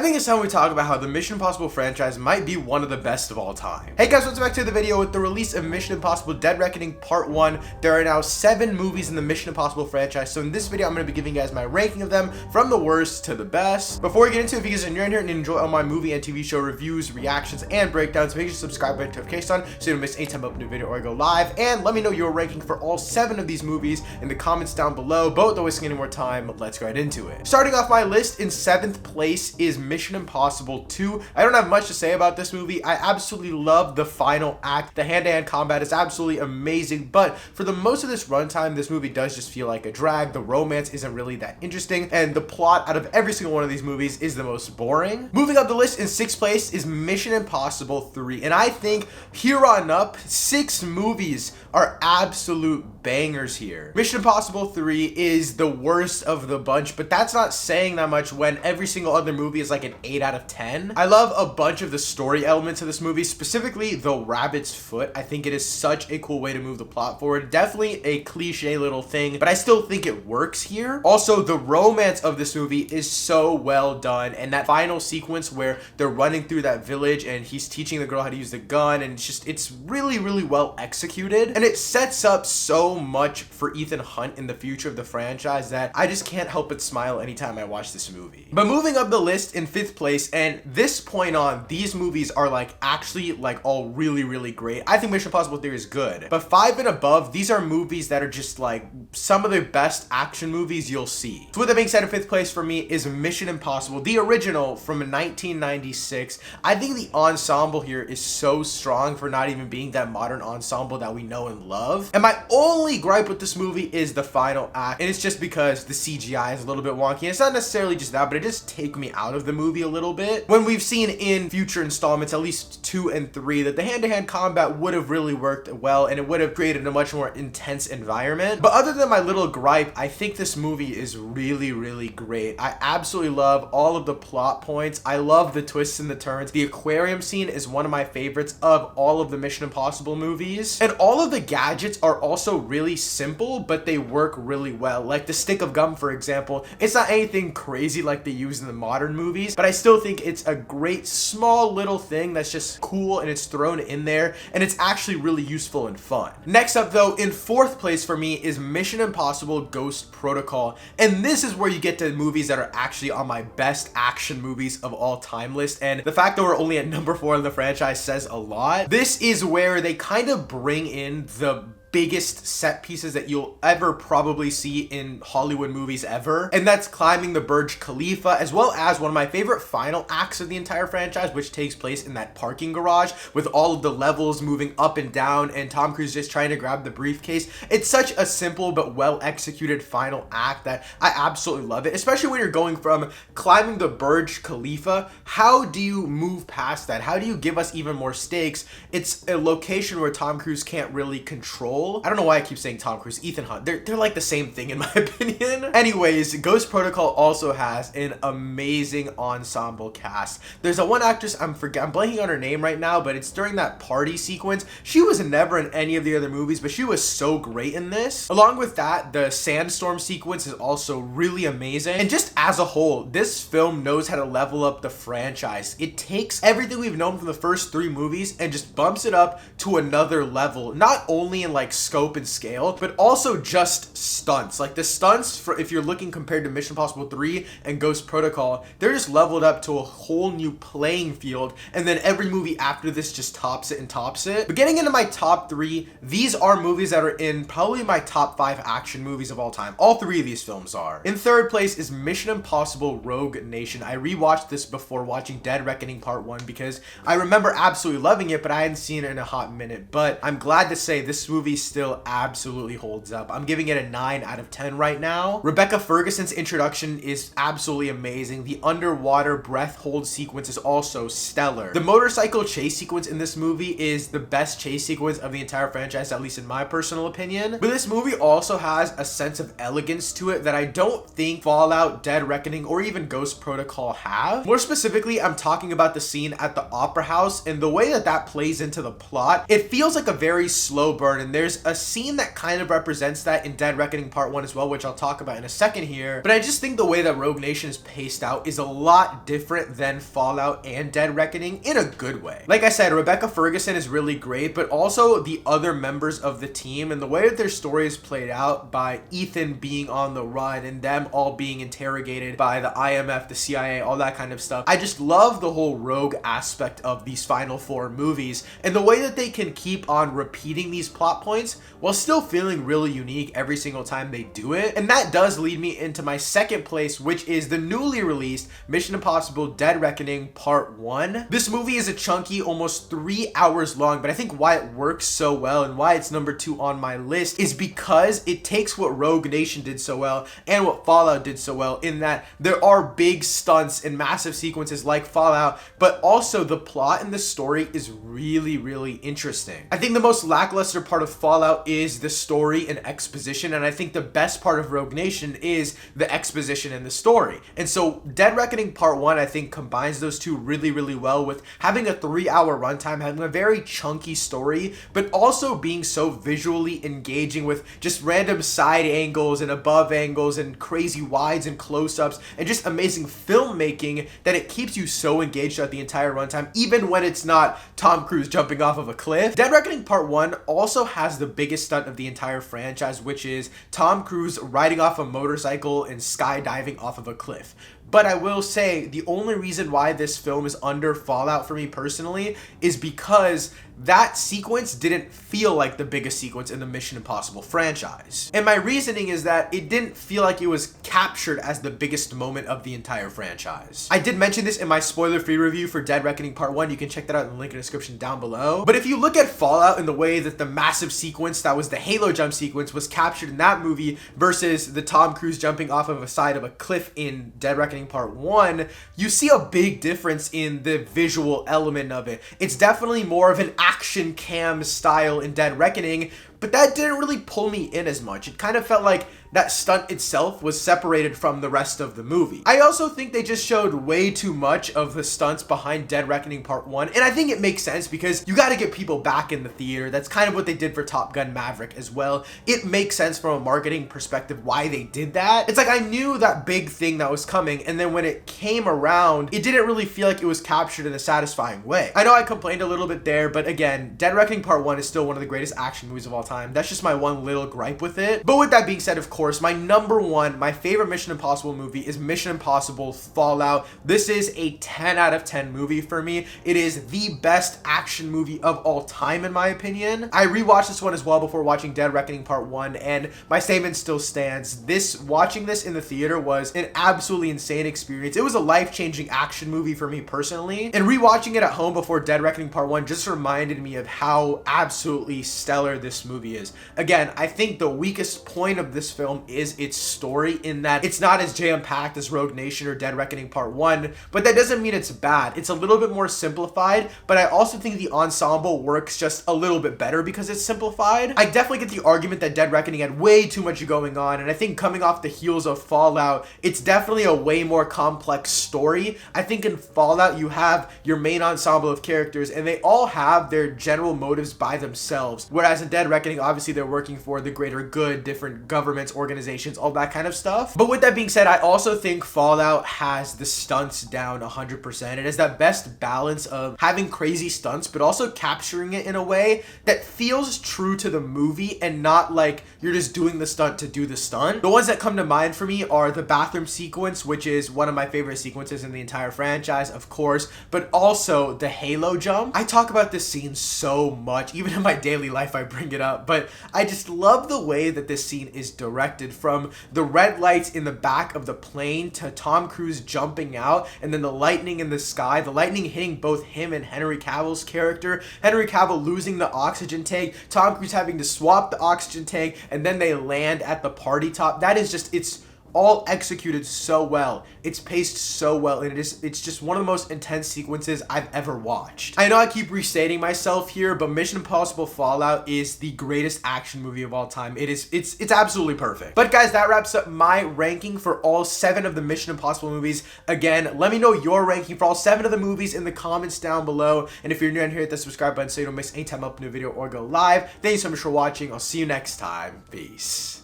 I think it's time we talk about how the Mission Impossible franchise might be one of the best of all time. Hey guys, welcome back to the video. With the release of Mission Impossible Dead Reckoning Part 1, there are now 7 movies in the Mission Impossible franchise. So in this video, I'm going to be giving you guys my ranking of them from the worst to the best. Before we get into it, if you guys are new in here and enjoy all my movie and TV show reviews, reactions, and breakdowns, make sure to subscribe and notification on so you don't miss any time I upload a new video or I go live. And let me know your ranking for all 7 of these movies in the comments down below. But without wasting any more time, let's go right into it. Starting off my list, in 7th place is Mission Impossible 2. I don't have much to say about this movie. I absolutely love the final act. The hand-to-hand combat is absolutely amazing, but for the most of this runtime, this movie does just feel like a drag. The romance isn't really that interesting, and the plot out of every single one of these movies is the most boring. Moving up the list, in 6th place is Mission Impossible 3, and I think here on up, 6 movies are absolute bangers here. Mission Impossible 3 is the worst of the bunch, but that's not saying that much when every single other movie is like an 8 out of 10. I love a bunch of the story elements of this movie, specifically the rabbit's foot. I think it is such a cool way to move the plot forward. Definitely a cliche little thing, but I still think it works here. Also, the romance of this movie is so well done, and that final sequence where they're running through that village and he's teaching the girl how to use the gun, and it's really, really well executed, and it sets up so much for Ethan Hunt in the future of the franchise that I just can't help but smile anytime I watch this movie. But moving up the list, in 5th place, and this point on, these movies are like actually like all really, really great. I think Mission Impossible 3 is good, but 5 and above, these are movies that are just like some of the best action movies you'll see. So with that being said, in 5th place for me is Mission Impossible, the original from 1996. I think the ensemble here is so strong for not even being that modern ensemble that we know and love. And my only gripe with this movie is the final act, and it's just because the CGI is a little bit wonky. It's not necessarily just that, but it just takes me out of the movie a little bit. When we've seen in future installments, at least 2 and 3, that the hand-to-hand combat would have really worked well, and it would have created a much more intense environment. But other than my little gripe, I think this movie is really, really great. I absolutely love all of the plot points. I love the twists and the turns. The aquarium scene is one of my favorites of all of the Mission Impossible movies. And all of the gadgets are also really simple, but they work really well. Like the stick of gum, for example. It's not anything crazy like they use in the modern movies, but I still think it's a great small little thing that's just cool, and it's thrown in there, and it's actually really useful and fun. Next up though, in 4th place for me is Mission Impossible Ghost Protocol, and this is where you get to movies that are actually on my best action movies of all time list, and the fact that we're only at number 4 in the franchise says a lot. This is where they kind of bring in the biggest set pieces that you'll ever probably see in Hollywood movies ever, and that's climbing the Burj Khalifa, as well as one of my favorite final acts of the entire franchise, which takes place in that parking garage with all of the levels moving up and down and Tom Cruise just trying to grab the briefcase. It's such a simple but well executed final act that I absolutely love it, especially when you're going from climbing the Burj Khalifa. How do you move past that? How do you give us even more stakes? It's a location where Tom Cruise can't really control. I don't know why I keep saying Tom Cruise, Ethan Hunt. They're like the same thing in my opinion. Anyways, Ghost Protocol also has an amazing ensemble cast. There's a one actress, I'm blanking on her name right now, but it's during that party sequence. She was never in any of the other movies, but she was so great in this. Along with that, the sandstorm sequence is also really amazing. And just as a whole, this film knows how to level up the franchise. It takes everything we've known from the first 3 movies and just bumps it up to another level, not only in like scope and scale, but also just stunts. Like the stunts, for if you're looking compared to Mission Impossible 3 and Ghost Protocol, they're just leveled up to a whole new playing field, and then every movie after this just tops it and tops it. But getting into my top 3, these are movies that are in probably my top 5 action movies of all time. All 3 of these films are. In 3rd place is Mission Impossible Rogue Nation. I rewatched this before watching Dead Reckoning Part 1 because I remember absolutely loving it, but I hadn't seen it in a hot minute. But I'm glad to say this movie still absolutely holds up. I'm giving it a 9 out of 10 right now. Rebecca Ferguson's introduction is absolutely amazing. The underwater breath hold sequence is also stellar. The motorcycle chase sequence in this movie is the best chase sequence of the entire franchise, at least in my personal opinion. But this movie also has a sense of elegance to it that I don't think Fallout, Dead Reckoning, or even Ghost Protocol have. More specifically, I'm talking about the scene at the Opera House and the way that that plays into the plot. It feels like a very slow burn, and there's there's a scene that kind of represents that in Dead Reckoning Part 1 as well, which I'll talk about in a second here. But I just think the way that Rogue Nation is paced out is a lot different than Fallout and Dead Reckoning in a good way. Like I said, Rebecca Ferguson is really great, but also the other members of the team and the way that their story is played out by Ethan being on the run and them all being interrogated by the IMF, the CIA, all that kind of stuff. I just love the whole rogue aspect of these final 4 movies and the way that they can keep on repeating these plot points while still feeling really unique every single time they do it. And that does lead me into my second place, which is the newly released Mission Impossible Dead Reckoning Part 1. This movie is a chunky, almost 3 hours long, but I think why it works so well and why it's number 2 on my list is because it takes what Rogue Nation did so well and what Fallout did so well, in that there are big stunts and massive sequences like Fallout, but also the plot and the story is really, really interesting. I think the most lackluster part of Fallout is the story and exposition, and I think the best part of Rogue Nation is the exposition and the story. And so Dead Reckoning Part 1, I think, combines those two really, really well, with having a 3-hour runtime, having a very chunky story, but also being so visually engaging with just random side angles and above angles and crazy wides and close-ups and just amazing filmmaking that it keeps you so engaged throughout the entire runtime, even when it's not Tom Cruise jumping off of a cliff. Dead Reckoning Part 1 also has the biggest stunt of the entire franchise, which is Tom Cruise riding off a motorcycle and skydiving off of a cliff. But I will say the only reason why this film is under Fallout for me personally is because that sequence didn't feel like the biggest sequence in the Mission Impossible franchise. And my reasoning is that it didn't feel like it was captured as the biggest moment of the entire franchise. I did mention this in my spoiler-free review for Dead Reckoning Part 1. You can check that out in the link in the description down below. But if you look at Fallout in the way that the massive sequence that was the Halo jump sequence was captured in that movie versus the Tom Cruise jumping off of a side of a cliff in Dead Reckoning Part 1, you see a big difference in the visual element of it. It's definitely more of an action cam style in Dead Reckoning, but that didn't really pull me in as much. It kind of felt like that stunt itself was separated from the rest of the movie. I also think they just showed way too much of the stunts behind Dead Reckoning Part 1, and I think it makes sense because you got to get people back in the theater. That's kind of what they did for Top Gun Maverick as well. It makes sense from a marketing perspective why they did that. It's like I knew that big thing that was coming, and then when it came around, it didn't really feel like it was captured in a satisfying way. I know I complained a little bit there, but again, Dead Reckoning Part 1 is still one of the greatest action movies of all time. That's just my one little gripe with it. But with that being said, of course, my number 1, my favorite Mission Impossible movie is Mission Impossible Fallout. This is a 10 out of 10 movie for me. It is the best action movie of all time, in my opinion. I rewatched this one as well before watching Dead Reckoning Part 1, and my statement still stands. Watching this in the theater was an absolutely insane experience. It was a life-changing action movie for me personally, and rewatching it at home before Dead Reckoning Part 1 just reminded me of how absolutely stellar this movie is. Again, I think the weakest point of this film is its story, in that it's not as jam-packed as Rogue Nation or Dead Reckoning Part 1, but that doesn't mean it's bad. It's a little bit more simplified, but I also think the ensemble works just a little bit better because it's simplified. I definitely get the argument that Dead Reckoning had way too much going on, and I think coming off the heels of Fallout, it's definitely a way more complex story. I think in Fallout, you have your main ensemble of characters, and they all have their general motives by themselves, whereas in Dead Reckoning, obviously they're working for the greater good, different governments, organizations, all that kind of stuff. But with that being said, I also think Fallout has the stunts down 100%. It has that best balance of having crazy stunts, but also capturing it in a way that feels true to the movie and not like you're just doing the stunt to do the stunt. The ones that come to mind for me are the bathroom sequence, which is one of my favorite sequences in the entire franchise, of course, but also the Halo jump. I talk about this scene so much, even in my daily life I bring it up, but I just love the way that this scene is directed, from the red lights in the back of the plane to Tom Cruise jumping out, and then the lightning in the sky, the lightning hitting both him and Henry Cavill's character, Henry Cavill losing the oxygen tank, Tom Cruise having to swap the oxygen tank, and then they land at the party top. That is just, it's all executed so well. It's paced so well, and it's just one of the most intense sequences I've ever watched. I know I keep restating myself here, but Mission Impossible Fallout is the greatest action movie of all time. It's absolutely perfect. But guys, that wraps up my ranking for all 7 of the Mission Impossible movies. Again, let me know your ranking for all 7 of the movies in the comments down below. And if you're new and here, hit the subscribe button so you don't miss any time I upload a video or go live. Thank you so much for watching. I'll see you next time. Peace.